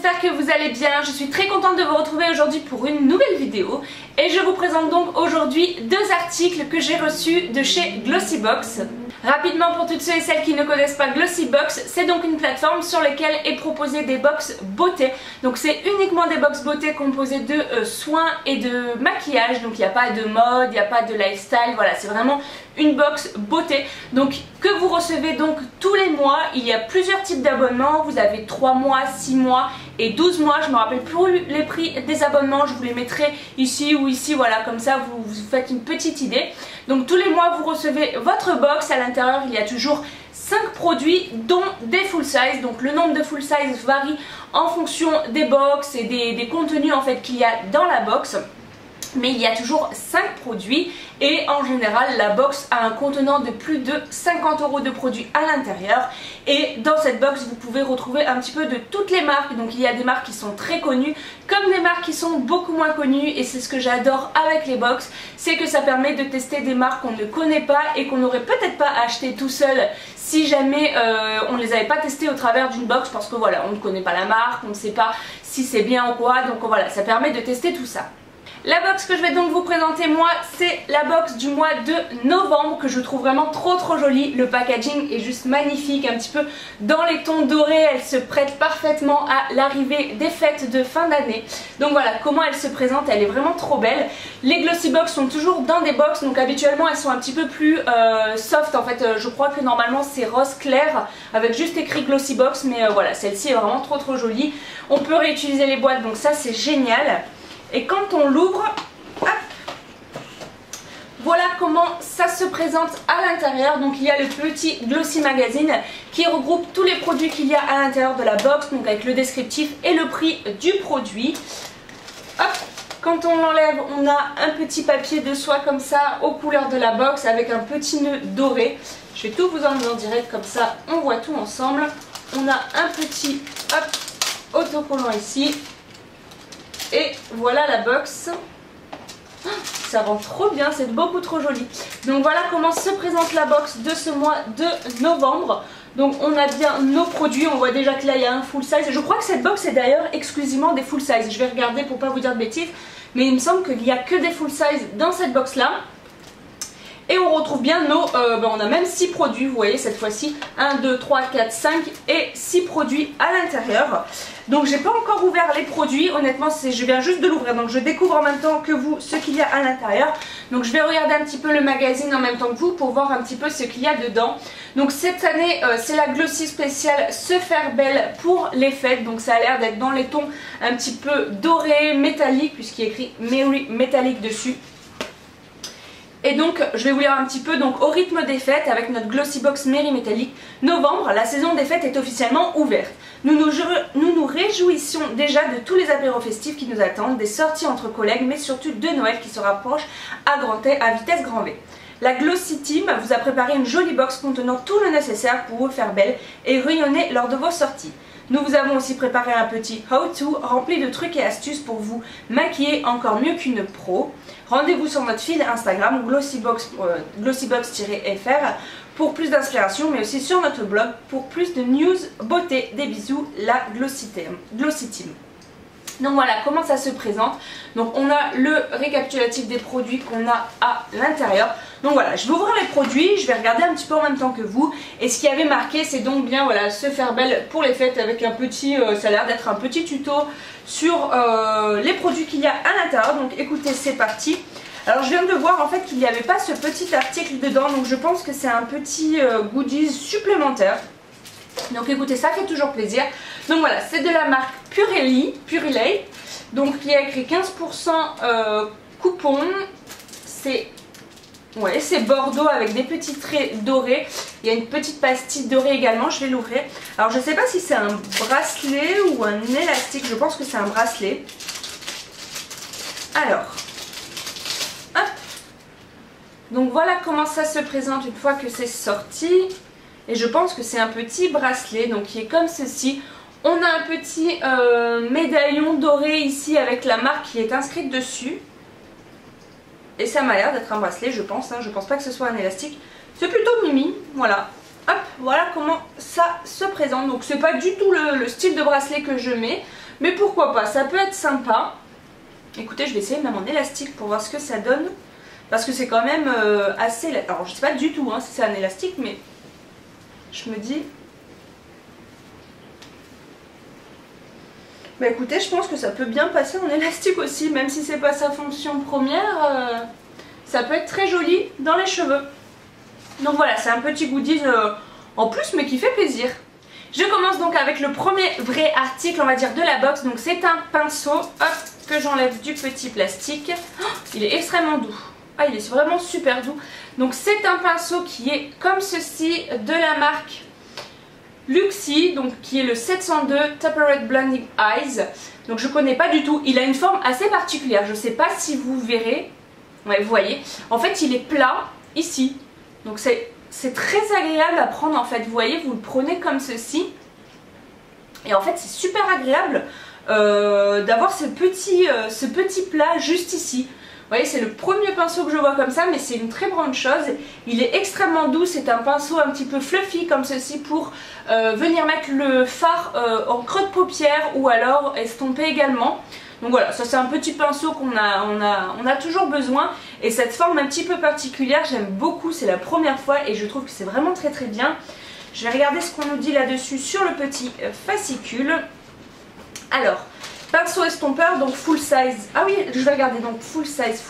j'espère que vous allez bien. Je suis très contente de vous retrouver aujourd'hui pour une nouvelle vidéo. Et je vous présente donc aujourd'hui deux articles que j'ai reçus de chez Glossybox. Rapidement, pour toutes ceux et celles qui ne connaissent pas Glossybox, c'est donc une plateforme sur laquelle est proposée des box beauté. Donc c'est uniquement des box beauté composées de soins et de maquillage. Donc il n'y a pas de mode, il n'y a pas de lifestyle, voilà, c'est vraiment une box beauté. Donc que vous recevez donc tous les mois. Il y a plusieurs types d'abonnements. Vous avez 3 mois, 6 mois et 12 mois. Je ne me rappelle plus les prix des abonnements. Je vous les mettrai ici ou ici, voilà, comme ça vous faites une petite idée. Donc tous les mois vous recevez votre box. À l'intérieur il y a toujours 5 produits dont des full size. Donc le nombre de full size varie en fonction des box et des contenus en fait qu'il y a dans la box. Mais il y a toujours 5 produits et en général la box a un contenant de plus de 50 € de produits à l'intérieur. Et dans cette box vous pouvez retrouver un petit peu de toutes les marques. Donc il y a des marques qui sont très connues comme des marques qui sont beaucoup moins connues. Et c'est ce que j'adore avec les box, c'est que ça permet de tester des marques qu'on ne connaît pas et qu'on n'aurait peut-être pas acheté tout seul si jamais on ne les avait pas testées au travers d'une box, parce que voilà, on ne connaît pas la marque, on ne sait pas si c'est bien ou quoi. Donc voilà, ça permet de tester tout ça. La box que je vais donc vous présenter moi, c'est la box du mois de novembre que je trouve vraiment trop jolie. Le packaging est juste magnifique, un petit peu dans les tons dorés. Elle se prête parfaitement à l'arrivée des fêtes de fin d'année. Donc voilà comment elle se présente, elle est vraiment trop belle. Les Glossybox sont toujours dans des box, donc habituellement elles sont un petit peu plus soft. En fait je crois que normalement c'est rose clair avec juste écrit Glossybox, mais voilà, celle-ci est vraiment trop jolie. On peut réutiliser les boîtes, donc ça c'est génial. Et quand on l'ouvre, voilà comment ça se présente à l'intérieur. Donc il y a le petit Glossy Magazine qui regroupe tous les produits qu'il y a à l'intérieur de la box, donc avec le descriptif et le prix du produit. Hop, quand on l'enlève, on a un petit papier de soie comme ça aux couleurs de la box avec un petit nœud doré. Je vais tout vous emmener en direct, comme ça on voit tout ensemble. On a un petit autocollant ici. Et voilà la box. Ça rend trop bien, c'est beaucoup trop joli. Donc voilà comment se présente la box de ce mois de novembre. Donc on a bien nos produits, on voit déjà que là il y a un full size. Je crois que cette box est d'ailleurs exclusivement des full size. Je vais regarder pour pas vous dire de bêtises, mais il me semble qu'il n'y a que des full size dans cette box là. Et on retrouve bien nos, on a même 6 produits, vous voyez cette fois-ci, 1, 2, 3, 4, 5 et 6 produits à l'intérieur. Donc j'ai pas encore ouvert les produits, honnêtement je viens juste de l'ouvrir, donc je découvre en même temps que vous ce qu'il y a à l'intérieur. Donc je vais regarder un petit peu le magazine en même temps que vous pour voir un petit peu ce qu'il y a dedans. Donc cette année c'est la Glossy spéciale Se Faire Belle pour les fêtes, donc ça a l'air d'être dans les tons un petit peu dorés, métalliques, puisqu'il y a écrit Merry métallique dessus. Et donc je vais vous lire un petit peu. Donc au rythme des fêtes, avec notre Glossybox Merry métallique, novembre, la saison des fêtes est officiellement ouverte. Nous nous réjouissons déjà de tous les apéros festifs qui nous attendent, des sorties entre collègues, mais surtout de Noël qui se rapproche à vitesse grand V. La Glossy Team vous a préparé une jolie box contenant tout le nécessaire pour vous faire belle et rayonner lors de vos sorties. Nous vous avons aussi préparé un petit how-to rempli de trucs et astuces pour vous maquiller encore mieux qu'une pro. Rendez-vous sur notre fil Instagram glossybox-fr pour plus d'inspiration, mais aussi sur notre blog pour plus de news beauté. Des bisous, la Glossy Team. Donc voilà comment ça se présente. Donc on a le récapitulatif des produits qu'on a à l'intérieur. Donc voilà, je vais ouvrir les produits, je vais regarder un petit peu en même temps que vous. Et ce qui avait marqué, c'est donc bien voilà, Se Faire Belle pour les fêtes, avec un petit, ça a l'air d'être un petit tuto sur les produits qu'il y a à l'intérieur. Donc écoutez, c'est parti. Alors je viens de voir en fait qu'il n'y avait pas ce petit article dedans, donc je pense que c'est un petit goodies supplémentaire. Donc écoutez, ça fait toujours plaisir. Donc voilà, c'est de la marque Purelei. Donc il y a écrit 15% coupon. C'est bordeaux avec des petits traits dorés. Il y a une petite pastille dorée également, je vais l'ouvrir. Alors je ne sais pas si c'est un bracelet ou un élastique, je pense que c'est un bracelet. Alors, hop. Donc voilà comment ça se présente une fois que c'est sorti. Et je pense que c'est un petit bracelet, donc qui est comme ceci. On a un petit médaillon doré ici avec la marque qui est inscrite dessus. Et ça m'a l'air d'être un bracelet, je pense. Je pense pas que ce soit un élastique. C'est plutôt mimi, voilà. Hop, voilà comment ça se présente. Donc c'est pas du tout le style de bracelet que je mets. Mais pourquoi pas, ça peut être sympa. Écoutez, je vais essayer même en élastique pour voir ce que ça donne. Parce que c'est quand même assez... Alors je sais pas du tout hein, si c'est un élastique, mais je me dis... Bah écoutez, je pense que ça peut bien passer en élastique aussi, même si c'est pas sa fonction première, ça peut être très joli dans les cheveux. Donc voilà, c'est un petit goodies en plus, mais qui fait plaisir. Je commence donc avec le premier vrai article, on va dire, de la box. Donc c'est un pinceau, hop, que j'enlève du petit plastique. Oh, il est extrêmement doux. Ah, il est vraiment super doux. Donc c'est un pinceau qui est comme ceci, de la marque Luxie, donc qui est le 702 Tapered Blending Eyes. Donc je connais pas du tout, il a une forme assez particulière, je sais pas si vous verrez. Ouais, vous voyez, en fait il est plat ici, donc c'est très agréable à prendre en fait. Vous voyez, vous le prenez comme ceci et en fait c'est super agréable d'avoir ce petit plat juste ici. Vous voyez, c'est le premier pinceau que je vois comme ça, mais c'est une très bonne chose. Il est extrêmement doux, c'est un pinceau un petit peu fluffy comme ceci pour venir mettre le fard en creux de paupière ou alors estomper également. Donc voilà, ça c'est un petit pinceau qu'on a toujours besoin. Et cette forme un petit peu particulière, j'aime beaucoup, c'est la première fois et je trouve que c'est vraiment très très bien. Je vais regarder ce qu'on nous dit là-dessus sur le petit fascicule. Alors... pinceau estompeur, donc full size. Ah oui, je vais regarder, donc full size.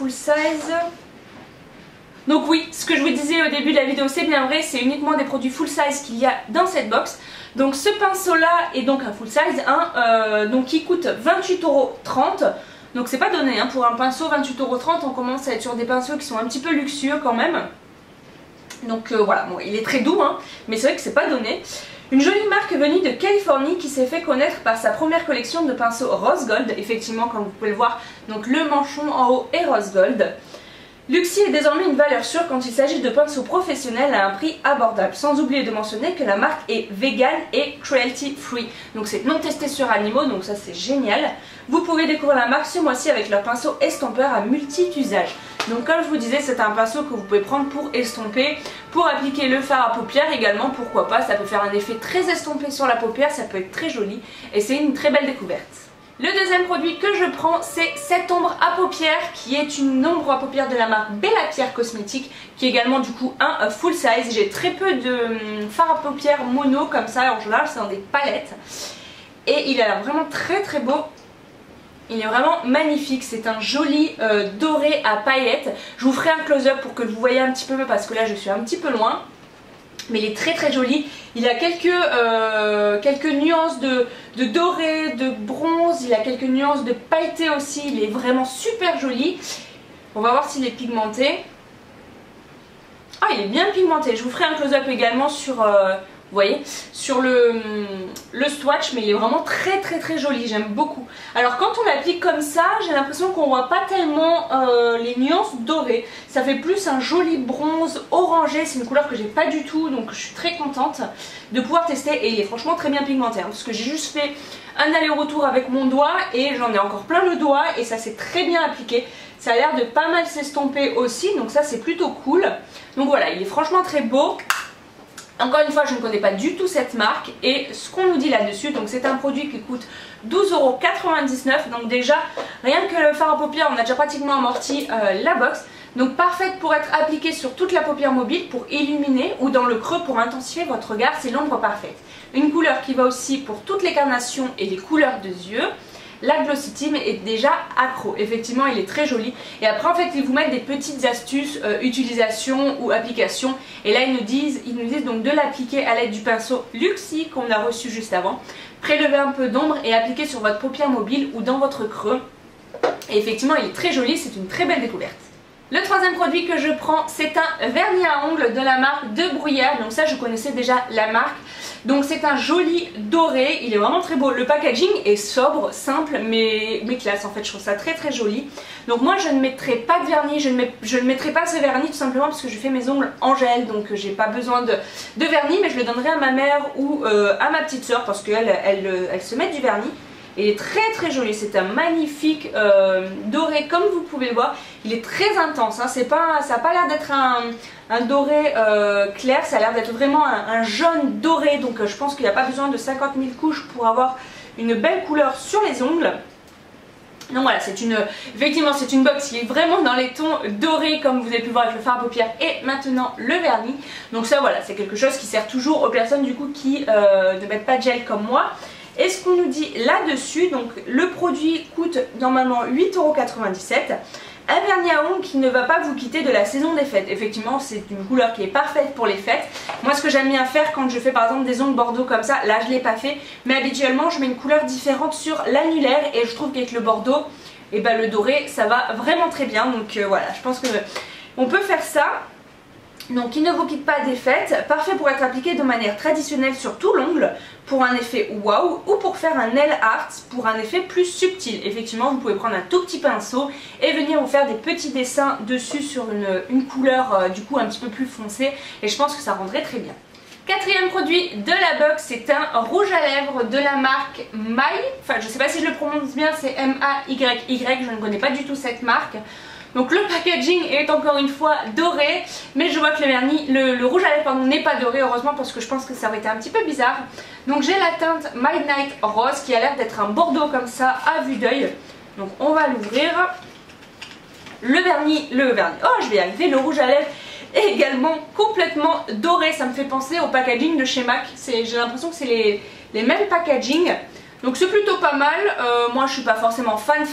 Donc oui, ce que je vous disais au début de la vidéo, c'est bien vrai, c'est uniquement des produits full size qu'il y a dans cette box. Donc ce pinceau-là est donc un full size, hein, donc qui coûte 28,30 €. Donc c'est pas donné, hein, pour un pinceau 28,30 €, on commence à être sur des pinceaux qui sont un petit peu luxueux quand même. Donc voilà, bon, il est très doux, hein, mais c'est vrai que c'est pas donné. Une jolie marque venue de Californie qui s'est fait connaître par sa première collection de pinceaux rose gold. Effectivement, comme vous pouvez le voir, donc le manchon en haut est rose gold. Luxie est désormais une valeur sûre quand il s'agit de pinceaux professionnels à un prix abordable. Sans oublier de mentionner que la marque est vegan et cruelty free. Donc c'est non testé sur animaux, donc ça c'est génial. Vous pouvez découvrir la marque ce mois-ci avec leur pinceau estompeur à multi-usage. Donc comme je vous disais, c'est un pinceau que vous pouvez prendre pour estomper, pour appliquer le fard à paupières également, pourquoi pas. Ça peut faire un effet très estompé sur la paupière, ça peut être très joli et c'est une très belle découverte. Le deuxième produit que je prends, c'est cette ombre à paupières qui est une ombre à paupières de la marque Bella Pierre Cosmétique, qui est également du coup un full size. J'ai très peu de fard à paupières mono comme ça, en général c'est dans des palettes. Et il a l'air vraiment très très beau. Il est vraiment magnifique, c'est un joli doré à paillettes. Je vous ferai un close-up pour que vous voyez un petit peu parce que là je suis un petit peu loin. Mais il est très très joli. Il a quelques nuances de doré, de bronze, il a quelques nuances de pailleté aussi. Il est vraiment super joli. On va voir s'il est pigmenté. Ah, il est bien pigmenté. Je vous ferai un close-up également sur... vous voyez, sur le swatch, mais il est vraiment très très très joli, j'aime beaucoup. Alors quand on l'applique comme ça, j'ai l'impression qu'on voit pas tellement les nuances dorées. Ça fait plus un joli bronze orangé, c'est une couleur que j'ai pas du tout, donc je suis très contente de pouvoir tester. Et il est franchement très bien pigmenté, hein, parce que j'ai juste fait un aller-retour avec mon doigt et j'en ai encore plein le doigt et ça s'est très bien appliqué. Ça a l'air de pas mal s'estomper aussi, donc ça c'est plutôt cool. Donc voilà, il est franchement très beau. Encore une fois, je ne connais pas du tout cette marque et ce qu'on nous dit là-dessus, donc c'est un produit qui coûte 12,99 €. Donc déjà, rien que le fard à paupières, on a déjà pratiquement amorti la box. Donc parfaite pour être appliquée sur toute la paupière mobile pour illuminer ou dans le creux pour intensifier votre regard, c'est l'ombre parfaite. Une couleur qui va aussi pour toutes les carnations et les couleurs de yeux. La Glossy Team est déjà accro, effectivement il est très joli. Et après en fait ils vous mettent des petites astuces, utilisation ou application. Et là ils nous disent donc de l'appliquer à l'aide du pinceau Luxie qu'on a reçu juste avant. Prélever un peu d'ombre et appliquer sur votre paupière mobile ou dans votre creux. Et effectivement il est très joli, c'est une très belle découverte. Le troisième produit que je prends, c'est un vernis à ongles de la marque De Bruyère. Donc ça je connaissais déjà la marque. Donc c'est un joli doré, il est vraiment très beau. Le packaging est sobre, simple mais classe en fait, je trouve ça très très joli. Donc moi je ne mettrai pas de vernis, je ne mettrai pas ce vernis tout simplement parce que je fais mes ongles en gel. Donc j'ai pas besoin de vernis, mais je le donnerai à ma mère ou à ma petite soeur parce qu'elle elle se met du vernis. Il est très très joli, c'est un magnifique doré comme vous pouvez le voir. Il est très intense, hein. Ça n'a pas l'air d'être un doré clair, ça a l'air d'être vraiment un jaune doré. Donc je pense qu'il n'y a pas besoin de 50 000 couches pour avoir une belle couleur sur les ongles. Donc voilà, effectivement c'est une box qui est vraiment dans les tons dorés comme vous avez pu voir avec le fard à paupières et maintenant le vernis. Donc ça voilà, c'est quelque chose qui sert toujours aux personnes du coup qui ne mettent pas de gel comme moi. Et ce qu'on nous dit là-dessus, donc le produit coûte normalement 8,97 €. Un vernis à ongles qui ne va pas vous quitter de la saison des fêtes. Effectivement, c'est une couleur qui est parfaite pour les fêtes. Moi, ce que j'aime bien faire quand je fais par exemple des ongles bordeaux comme ça, là je ne l'ai pas fait, mais habituellement je mets une couleur différente sur l'annulaire et je trouve qu'avec le bordeaux, et ben, le doré, ça va vraiment très bien. Donc voilà, je pense qu'on peut faire ça. Donc il ne vous quitte pas des fêtes, parfait pour être appliqué de manière traditionnelle sur tout l'ongle pour un effet wow ou pour faire un nail art pour un effet plus subtil. Effectivement vous pouvez prendre un tout petit pinceau et venir vous faire des petits dessins dessus sur une couleur du coup un petit peu plus foncée et je pense que ça rendrait très bien. Quatrième produit de la box, c'est un rouge à lèvres de la marque May. Enfin je sais pas si je le prononce bien, c'est M-A-Y-Y, je ne connais pas du tout cette marque. Donc le packaging est encore une fois doré, mais je vois que le rouge à lèvres n'est pas doré, heureusement, parce que je pense que ça aurait été un petit peu bizarre. Donc j'ai la teinte Midnight Rose qui a l'air d'être un bordeaux comme ça à vue d'œil. Donc on va l'ouvrir. Le vernis, oh je vais y arriver, le rouge à lèvres est également complètement doré, ça me fait penser au packaging de chez MAC. J'ai l'impression que c'est les mêmes packaging. Donc c'est plutôt pas mal, moi je suis pas forcément fan,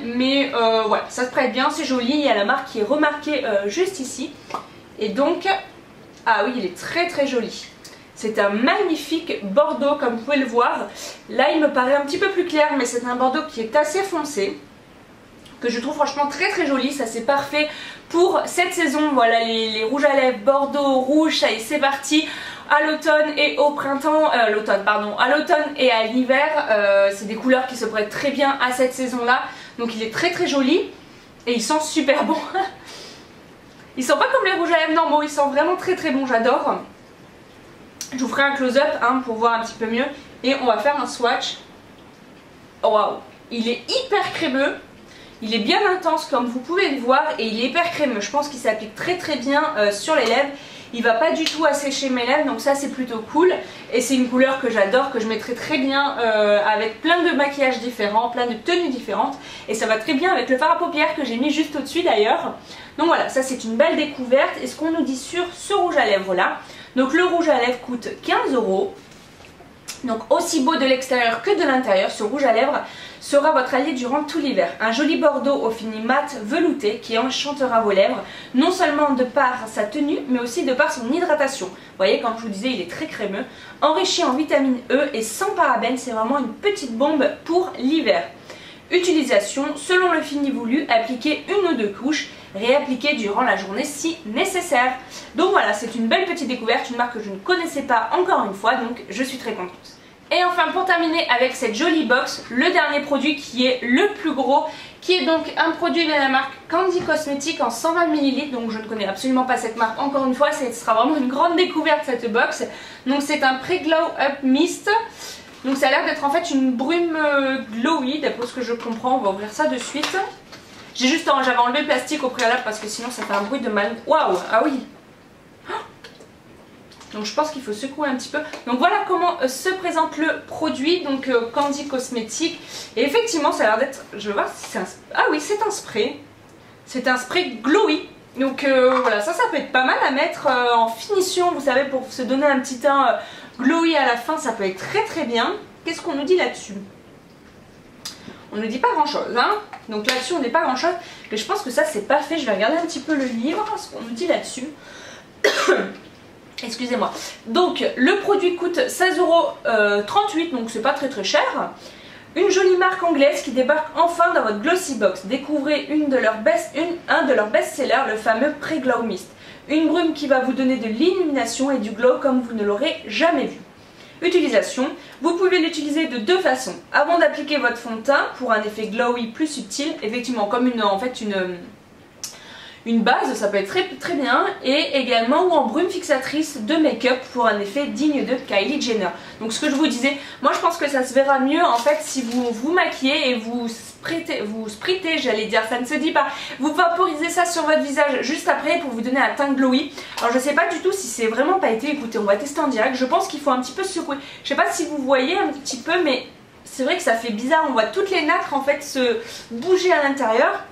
mais voilà, ça se prête bien, c'est joli, il y a la marque qui est remarquée juste ici. Et donc, ah oui, il est très très joli. C'est un magnifique bordeaux comme vous pouvez le voir. Là il me paraît un petit peu plus clair, mais c'est un bordeaux qui est assez foncé, que je trouve franchement très très joli, ça c'est parfait pour cette saison. Voilà les rouges à lèvres, bordeaux, rouge, ça y est c'est parti. À l'automne et au printemps, à l'automne et à l'hiver, c'est des couleurs qui se prêtent très bien à cette saison là. Donc il est très très joli et il sent super bon. Il sent pas comme les rouges à lèvres normaux, il sent vraiment très très bon, j'adore. Je vous ferai un close-up hein, pour voir un petit peu mieux et on va faire un swatch. Oh, waouh, il est hyper crémeux. Il est bien intense comme vous pouvez le voir et il est hyper crémeux. Je pense qu'il s'applique très très bien sur les lèvres. Il va pas du tout assécher mes lèvres, donc ça c'est plutôt cool. Et c'est une couleur que j'adore, que je mettrai très bien avec plein de maquillages différents, plein de tenues différentes. Et ça va très bien avec le fard à paupières que j'ai mis juste au-dessus d'ailleurs. Donc voilà, ça c'est une belle découverte. Et ce qu'on nous dit sur ce rouge à lèvres là. Donc le rouge à lèvres coûte 15 €. Donc aussi beau de l'extérieur que de l'intérieur, ce rouge à lèvres sera votre allié durant tout l'hiver. Un joli bordeaux au fini mat velouté qui enchantera vos lèvres, non seulement de par sa tenue, mais aussi de par son hydratation. Vous voyez, comme je vous disais, il est très crémeux, enrichi en vitamine E et sans parabènes, c'est vraiment une petite bombe pour l'hiver. Utilisation, selon le fini voulu, appliquez une ou deux couches, réappliquer durant la journée si nécessaire. Donc voilà, c'est une belle petite découverte, une marque que je ne connaissais pas encore une fois, donc je suis très contente. Et enfin pour terminer avec cette jolie box, le dernier produit qui est le plus gros, qui est donc un produit de la marque Candy Cosmetics en 120 ml. Donc je ne connais absolument pas cette marque encore une fois, ce sera vraiment une grande découverte cette box. Donc c'est un Pre-Glow Up Mist. Donc ça a l'air d'être en fait une brume glowy, d'après ce que je comprends. On va ouvrir ça de suite. J'avais enlevé le plastique au préalable parce que sinon ça fait un bruit de mal. Waouh, ah oui. Donc je pense qu'il faut secouer un petit peu. Donc voilà comment se présente le produit, donc Candy Cosmetics. Et effectivement ça a l'air d'être, je vais voir si c'est un... Ah oui, c'est un spray. C'est un spray glowy. Donc voilà, ça peut être pas mal à mettre en finition, vous savez, pour se donner un petit teint glowy à la fin, ça peut être très très bien. Qu'est-ce qu'on nous dit là-dessus? On ne dit pas grand chose, hein. Donc là-dessus on n'est pas grand chose. Mais je pense que ça c'est pas fait. Je vais regarder un petit peu le livre, ce qu'on nous dit là-dessus. Excusez-moi. Donc le produit coûte 16,38 €, donc c'est pas très très cher. Une jolie marque anglaise qui débarque enfin dans votre Glossy Box. Découvrez un de leurs best-sellers, le fameux Pre-Glow Mist. Une brume qui va vous donner de l'illumination et du glow comme vous ne l'aurez jamais vu. Utilisation, vous pouvez l'utiliser de deux façons. Avant d'appliquer votre fond de teint pour un effet glowy plus subtil, effectivement comme une base, ça peut être très, très bien, et également ou en brume fixatrice de make-up pour un effet digne de Kylie Jenner. Donc ce que je vous disais, moi je pense que ça se verra mieux en fait si vous vous maquillez et vous spritez, j'allais dire, ça ne se dit pas, vous vaporisez ça sur votre visage juste après pour vous donner un teint glowy. Alors je sais pas du tout si c'est vraiment pas été, écoutez, on va tester en direct, je pense qu'il faut un petit peu secouer. Je sais pas si vous voyez un petit peu, mais c'est vrai que ça fait bizarre, on voit toutes les nacres en fait se bouger à l'intérieur.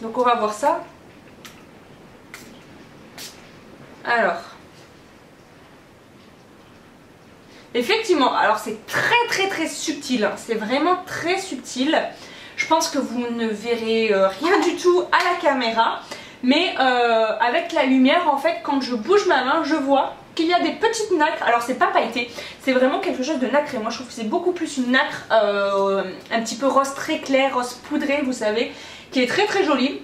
Donc on va voir ça. Alors, effectivement, alors c'est très subtil, hein. C'est vraiment très subtil. Je pense que vous ne verrez rien du tout à la caméra, mais avec la lumière, en fait, quand je bouge ma main, je vois qu'il y a des petites nacres. Alors c'est pas pailleté, c'est vraiment quelque chose de nacré. Moi je trouve que c'est beaucoup plus une nacre un petit peu rose très clair, rose poudré, vous savez, qui est très jolie.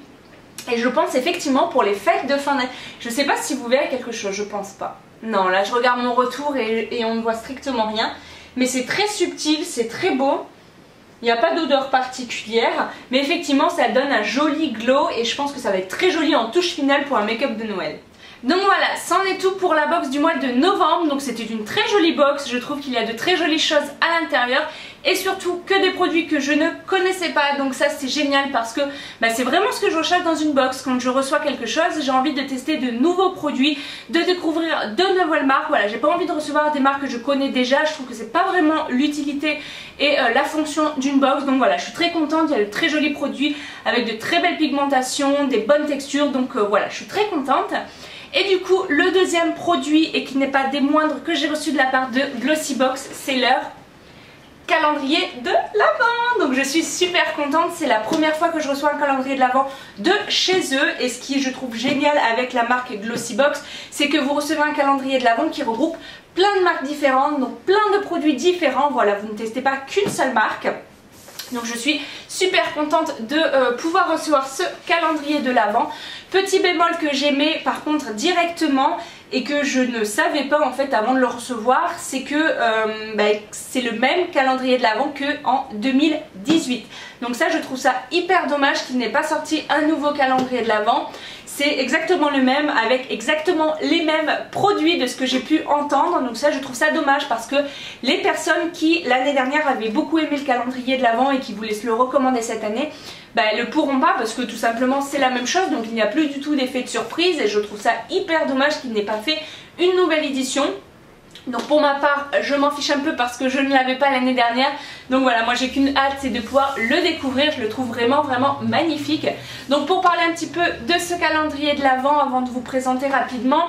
Et je pense effectivement pour les fêtes de fin d'année. Je sais pas si vous verrez quelque chose, je pense pas. Non, là je regarde mon retour et on ne voit strictement rien. Mais c'est très subtil, c'est très beau. Il n'y a pas d'odeur particulière. Mais effectivement ça donne un joli glow. Et je pense que ça va être très joli en touche finale pour un make-up de Noël. Donc voilà, c'en est tout pour la box du mois de novembre. Donc c'était une très jolie box, je trouve qu'il y a de très jolies choses à l'intérieur. Et surtout que des produits que je ne connaissais pas. Donc ça c'est génial parce que c'est vraiment ce que je recherche dans une box. Quand je reçois quelque chose, j'ai envie de tester de nouveaux produits, de découvrir de nouvelles marques. Voilà, j'ai pas envie de recevoir des marques que je connais déjà. Je trouve que c'est pas vraiment l'utilité et la fonction d'une box. Donc voilà, je suis très contente, il y a de très jolis produits avec de très belles pigmentations, des bonnes textures. Donc voilà, je suis très contente. Et du coup, le deuxième produit, et qui n'est pas des moindres, que j'ai reçu de la part de Glossybox, c'est leur calendrier de l'Avent. Donc je suis super contente, c'est la première fois que je reçois un calendrier de l'Avent de chez eux. Et ce qui je trouve génial avec la marque Glossybox, c'est que vous recevez un calendrier de l'Avent qui regroupe plein de marques différentes, donc plein de produits différents. Voilà, vous ne testez pas qu'une seule marque. Donc je suis super contente de pouvoir recevoir ce calendrier de l'Avent. Petit bémol que j'aimais par contre directement et que je ne savais pas en fait avant de le recevoir, c'est que c'est le même calendrier de l'Avent qu'en 2018. Donc ça je trouve ça hyper dommage qu'il n'ait pas sorti un nouveau calendrier de l'Avent. C'est exactement le même avec exactement les mêmes produits de ce que j'ai pu entendre. Donc ça je trouve ça dommage parce que les personnes qui l'année dernière avaient beaucoup aimé le calendrier de l'Avent et qui voulaient se le recommander cette année, elles ne pourront pas parce que tout simplement c'est la même chose. Donc il n'y a plus du tout d'effet de surprise et je trouve ça hyper dommage qu'il n'ait pas fait une nouvelle édition. Donc pour ma part je m'en fiche un peu parce que je ne l'avais pas l'année dernière. Donc voilà, moi j'ai qu'une hâte, c'est de pouvoir le découvrir. Je le trouve vraiment magnifique. Donc pour parler un petit peu de ce calendrier de l'Avent avant de vous présenter rapidement,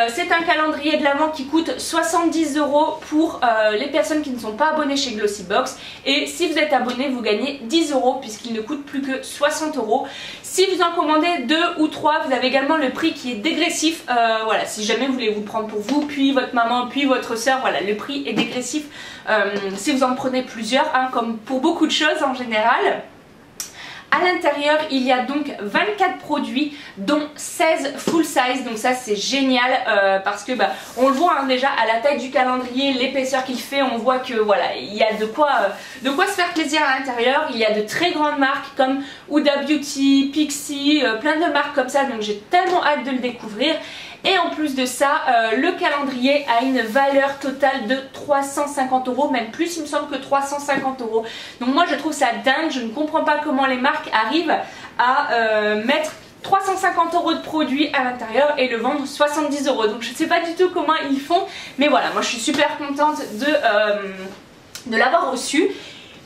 c'est un calendrier de l'Avent qui coûte 70 € pour les personnes qui ne sont pas abonnées chez Glossybox. Et si vous êtes abonné, vous gagnez 10 € puisqu'il ne coûte plus que 60 €. Si vous en commandez 2 ou 3, vous avez également le prix qui est dégressif. Voilà, si jamais vous voulez vous prendre pour vous, puis votre maman, puis votre soeur, voilà, le prix est dégressif si vous en prenez plusieurs, hein, comme pour beaucoup de choses en général. À l'intérieur, il y a donc 24 produits, dont 16 full size. Donc ça c'est génial parce que on le voit hein, déjà à la taille du calendrier, l'épaisseur qu'il fait, on voit que voilà, il y a de quoi se faire plaisir à l'intérieur. Il y a de très grandes marques comme Huda Beauty, Pixi, plein de marques comme ça. Donc j'ai tellement hâte de le découvrir. Et en plus de ça, le calendrier a une valeur totale de 350 €, même plus il me semble que 350 €. Donc moi je trouve ça dingue, je ne comprends pas comment les marques arrivent à mettre 350 € de produits à l'intérieur et le vendre 70 €. Donc je ne sais pas du tout comment ils font, mais voilà, moi je suis super contente de l'avoir reçu.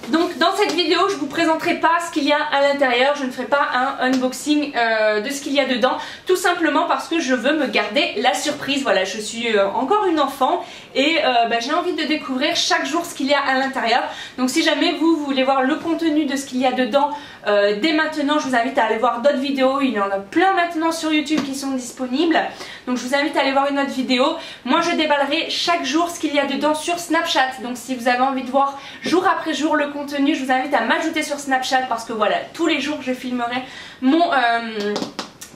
Donc dans cette vidéo je ne vous présenterai pas ce qu'il y a à l'intérieur, je ne ferai pas un unboxing de ce qu'il y a dedans, tout simplement parce que je veux me garder la surprise. Voilà, je suis encore une enfant et j'ai envie de découvrir chaque jour ce qu'il y a à l'intérieur. Donc si jamais vous voulez voir le contenu de ce qu'il y a dedans dès maintenant, je vous invite à aller voir d'autres vidéos. Il y en a plein maintenant sur YouTube qui sont disponibles, donc je vous invite à aller voir une autre vidéo. Moi je déballerai chaque jour ce qu'il y a dedans sur Snapchat, donc si vous avez envie de voir jour après jour le contenu, je vous invite à m'ajouter sur Snapchat parce que voilà, tous les jours je filmerai mon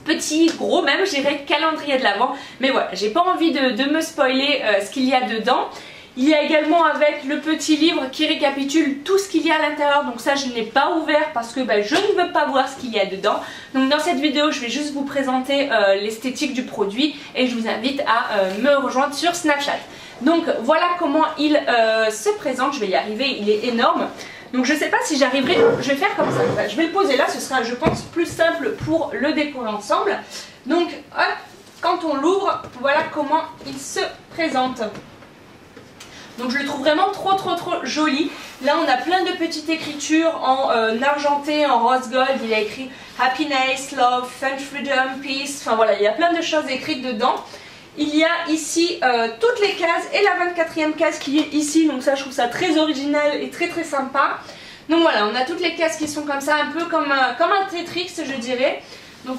petit, gros même, je dirais, calendrier de l'Avent. Mais voilà, j'ai pas envie de me spoiler ce qu'il y a dedans. Il y a également avec le petit livre qui récapitule tout ce qu'il y a à l'intérieur. Donc ça je ne l'ai pas ouvert parce que je ne veux pas voir ce qu'il y a dedans. Donc dans cette vidéo je vais juste vous présenter l'esthétique du produit et je vous invite à me rejoindre sur Snapchat. Donc voilà comment il se présente, je vais y arriver, il est énorme. Donc je sais pas si j'arriverai, je vais faire comme ça, je vais le poser là, ce sera je pense plus simple pour le décorer ensemble. Donc hop, quand on l'ouvre, voilà comment il se présente. Donc je le trouve vraiment trop joli. Là on a plein de petites écritures en argenté, en rose gold. Il a écrit Happiness, Love, Fun, Freedom, Peace. Enfin voilà, il y a plein de choses écrites dedans. Il y a ici toutes les cases et la 24e case qui est ici. Donc ça je trouve ça très original et très sympa. Donc voilà, on a toutes les cases qui sont comme ça, un peu comme un Tetris je dirais. Donc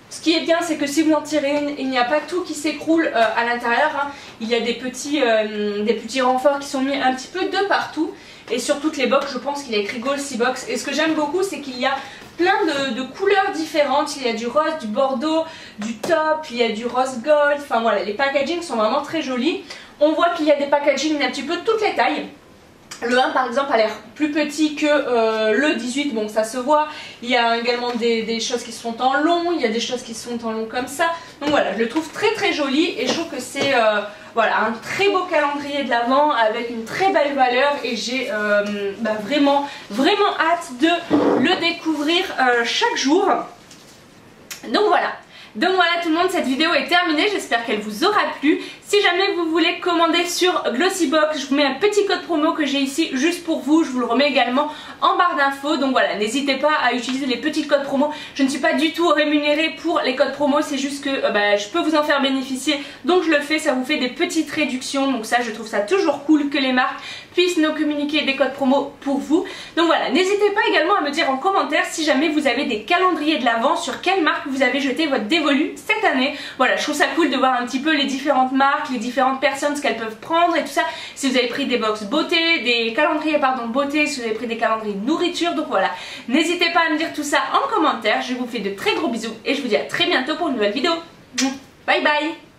ce qui est bien, c'est que si vous en tirez une, il n'y a pas tout qui s'écroule à l'intérieur. Hein. Il y a des petits renforts qui sont mis un petit peu de partout. Et sur toutes les box, je pense qu'il a écrit Glossybox. Et ce que j'aime beaucoup, c'est qu'il y a plein de couleurs différentes. Il y a du rose, du bordeaux, du top, il y a du rose gold. Enfin voilà, les packagings sont vraiment très jolis. On voit qu'il y a des packagings un petit peu de toutes les tailles. Le 1 par exemple a l'air plus petit que le 18, bon ça se voit. Il y a également des choses qui sont en long, il y a des choses qui sont en long comme ça. Donc voilà, je le trouve très joli et je trouve que c'est voilà, un très beau calendrier de l'Avent avec une très belle valeur. Et j'ai vraiment hâte de le découvrir chaque jour. Donc voilà. Donc voilà tout le monde, cette vidéo est terminée, j'espère qu'elle vous aura plu. Si jamais vous voulez commander sur Glossybox, je vous mets un petit code promo que j'ai ici juste pour vous. Je vous le remets également en barre d'infos. Donc voilà, n'hésitez pas à utiliser les petits codes promo. Je ne suis pas du tout rémunérée pour les codes promo, c'est juste que je peux vous en faire bénéficier. Donc je le fais, ça vous fait des petites réductions. Donc ça, je trouve ça toujours cool que les marques puissent nous communiquer des codes promo pour vous. Donc voilà, n'hésitez pas également à me dire en commentaire si jamais vous avez des calendriers de l'Avent, sur quelle marque vous avez jeté votre dévolu cette année. Voilà, je trouve ça cool de voir un petit peu les différentes marques, les différentes personnes, ce qu'elles peuvent prendre et tout ça. Si vous avez pris des box beauté, des calendriers pardon beauté, si vous avez pris des calendriers nourriture. Donc voilà, n'hésitez pas à me dire tout ça en commentaire. Je vous fais de très gros bisous et je vous dis à très bientôt pour une nouvelle vidéo. Bye bye.